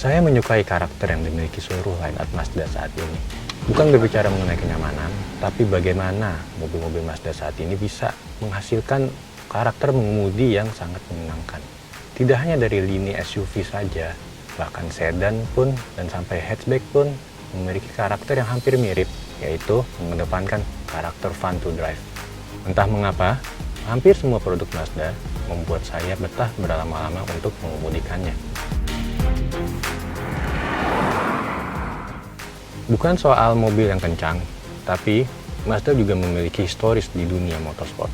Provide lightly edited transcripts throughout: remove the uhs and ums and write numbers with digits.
Saya menyukai karakter yang dimiliki seluruh line-up Mazda saat ini. Bukan berbicara mengenai kenyamanan, tapi bagaimana mobil-mobil Mazda saat ini bisa menghasilkan karakter mengemudi yang sangat menyenangkan. Tidak hanya dari lini SUV saja, bahkan sedan pun dan sampai hatchback pun memiliki karakter yang hampir mirip, yaitu mengedepankan karakter fun to drive. Entah mengapa, hampir semua produk Mazda membuat saya betah berlama-lama untuk mengemudikannya. Bukan soal mobil yang kencang, tapi Mazda juga memiliki historis di dunia motorsport.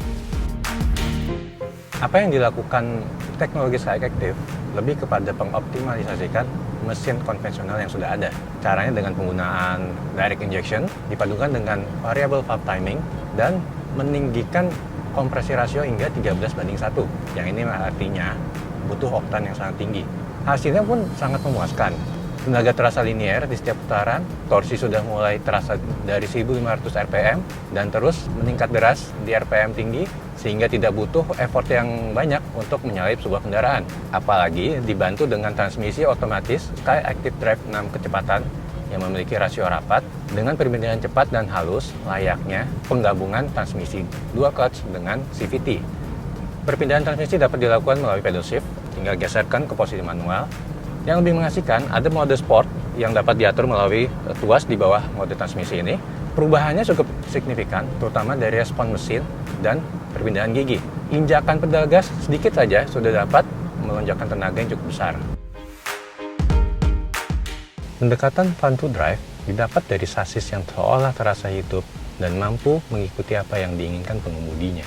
Apa yang dilakukan teknologi Skyactiv lebih kepada mengoptimalisasikan mesin konvensional yang sudah ada. Caranya dengan penggunaan direct injection dipadukan dengan variable valve timing dan meninggikan kompresi rasio hingga 13:1. Yang ini artinya butuh oktan yang sangat tinggi. Hasilnya pun sangat memuaskan. Tenaga terasa linear di setiap putaran, torsi sudah mulai terasa dari 1500 rpm dan terus meningkat deras di rpm tinggi sehingga tidak butuh effort yang banyak untuk menyalip sebuah kendaraan. Apalagi dibantu dengan transmisi otomatis Skyactiv Drive 6 kecepatan yang memiliki rasio rapat dengan perpindahan cepat dan halus layaknya penggabungan transmisi dua clutch dengan CVT. Perpindahan transmisi dapat dilakukan melalui pedal shift, tinggal geserkan ke posisi manual. Yang lebih mengasihkan, ada mode sport yang dapat diatur melalui tuas di bawah mode transmisi ini. Perubahannya cukup signifikan, terutama dari respon mesin dan perpindahan gigi. Injakan pedal gas sedikit saja sudah dapat melonjakkan tenaga yang cukup besar. Pendekatan fun to drive didapat dari sasis yang seolah terasa hidup dan mampu mengikuti apa yang diinginkan pengemudinya.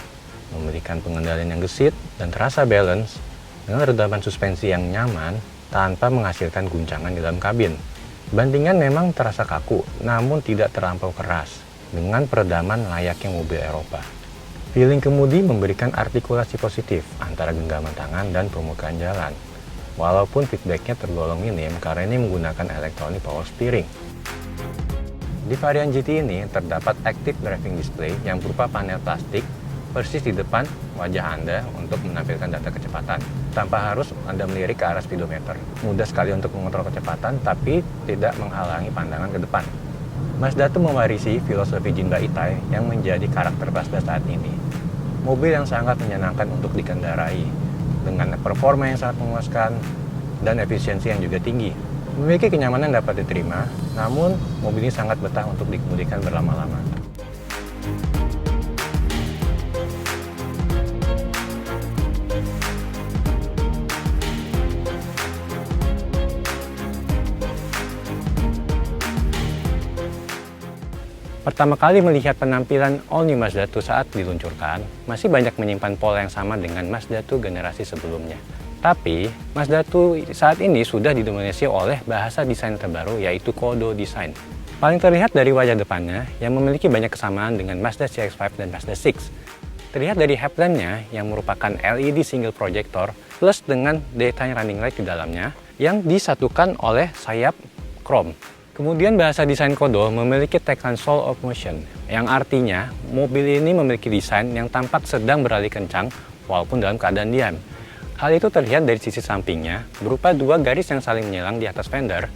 Memberikan pengendalian yang gesit dan terasa balance dengan redaman suspensi yang nyaman tanpa menghasilkan guncangan di dalam kabin. Bantingan memang terasa kaku, namun tidak terlampau keras, dengan peredaman layaknya mobil Eropa. Feeling kemudi memberikan artikulasi positif antara genggaman tangan dan permukaan jalan, walaupun feedbacknya tergolong minim karena ini menggunakan electronic power steering. Di varian GT ini terdapat active driving display yang berupa panel plastik persis di depan wajah Anda untuk menampilkan data kecepatan, tanpa harus Anda melirik ke arah speedometer. Mudah sekali untuk mengontrol kecepatan, tapi tidak menghalangi pandangan ke depan. Mazda itu mewarisi filosofi Jinba Itai yang menjadi karakter Mazda saat ini. Mobil yang sangat menyenangkan untuk dikendarai, dengan performa yang sangat memuaskan dan efisiensi yang juga tinggi. Memiliki kenyamanan yang dapat diterima, namun mobil ini sangat betah untuk dikemudikan berlama-lama. Pertama kali melihat penampilan All New Mazda 2 saat diluncurkan, masih banyak menyimpan pola yang sama dengan Mazda 2 generasi sebelumnya. Tapi, Mazda 2 saat ini sudah didominasi oleh bahasa desain terbaru yaitu Kodo Design. Paling terlihat dari wajah depannya yang memiliki banyak kesamaan dengan Mazda CX-5 dan Mazda 6. Terlihat dari headlampnya yang merupakan LED single projector plus dengan daytime running light di dalamnya yang disatukan oleh sayap chrome. Kemudian bahasa desain Kodo memiliki tagline Soul of Motion, yang artinya mobil ini memiliki desain yang tampak sedang berlari kencang walaupun dalam keadaan diam. Hal itu terlihat dari sisi sampingnya, berupa dua garis yang saling menyilang di atas fender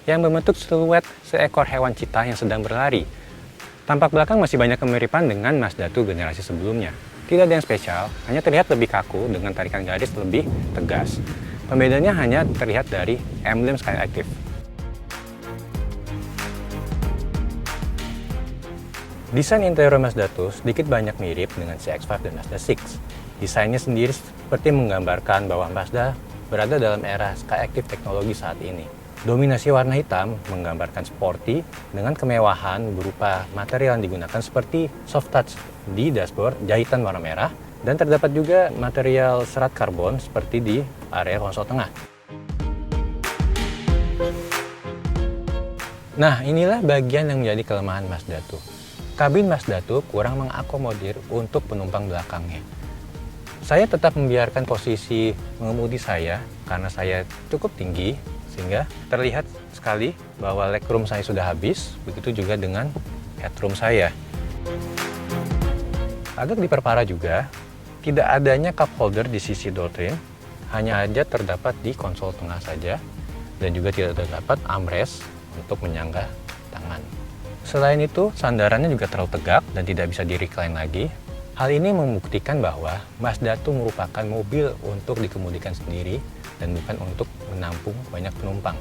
yang membentuk siluet seekor hewan citah yang sedang berlari. Tampak belakang masih banyak kemiripan dengan Mazda 2 generasi sebelumnya. Tidak ada yang spesial, hanya terlihat lebih kaku dengan tarikan garis lebih tegas. Pembedanya hanya terlihat dari emblem Skyactiv. Desain interior Mazda 2 sedikit banyak mirip dengan CX-5 dan Mazda 6. Desainnya sendiri seperti menggambarkan bahwa Mazda berada dalam era Skyactiv teknologi saat ini. Dominasi warna hitam menggambarkan sporty dengan kemewahan berupa material yang digunakan seperti soft touch di dashboard jahitan warna merah dan terdapat juga material serat karbon seperti di area konsol tengah. Nah, inilah bagian yang menjadi kelemahan Mazda 2. Kabin Mazda 2 kurang mengakomodir untuk penumpang belakangnya. Saya tetap membiarkan posisi mengemudi saya karena saya cukup tinggi sehingga terlihat sekali bahwa legroom saya sudah habis, begitu juga dengan headroom saya. Agak diperparah juga, tidak adanya cup holder di sisi door trim, hanya aja terdapat di konsol tengah saja, dan juga tidak terdapat armrest untuk menyangga tangan. Selain itu, sandarannya juga terlalu tegak dan tidak bisa di-recline lagi. Hal ini membuktikan bahwa Mazda 2 merupakan mobil untuk dikemudikan sendiri dan bukan untuk menampung banyak penumpang.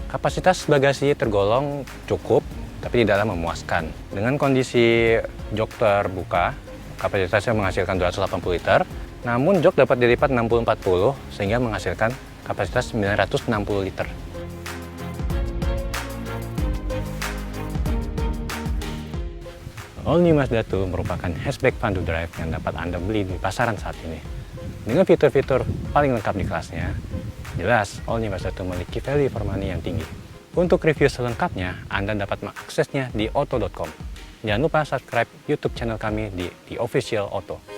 Kapasitas bagasi tergolong cukup, tapi tidaklah memuaskan. Dengan kondisi jok terbuka, kapasitasnya menghasilkan 280 liter, namun jok dapat dilipat 60-40 sehingga menghasilkan kapasitas 960 liter. All New Mazda 2 merupakan hatchback fun to drive yang dapat Anda beli di pasaran saat ini. Dengan fitur-fitur paling lengkap di kelasnya, jelas All New Mazda 2 memiliki value for money yang tinggi. Untuk review selengkapnya, Anda dapat mengaksesnya di auto.com. Jangan lupa subscribe YouTube channel kami di The Official Auto.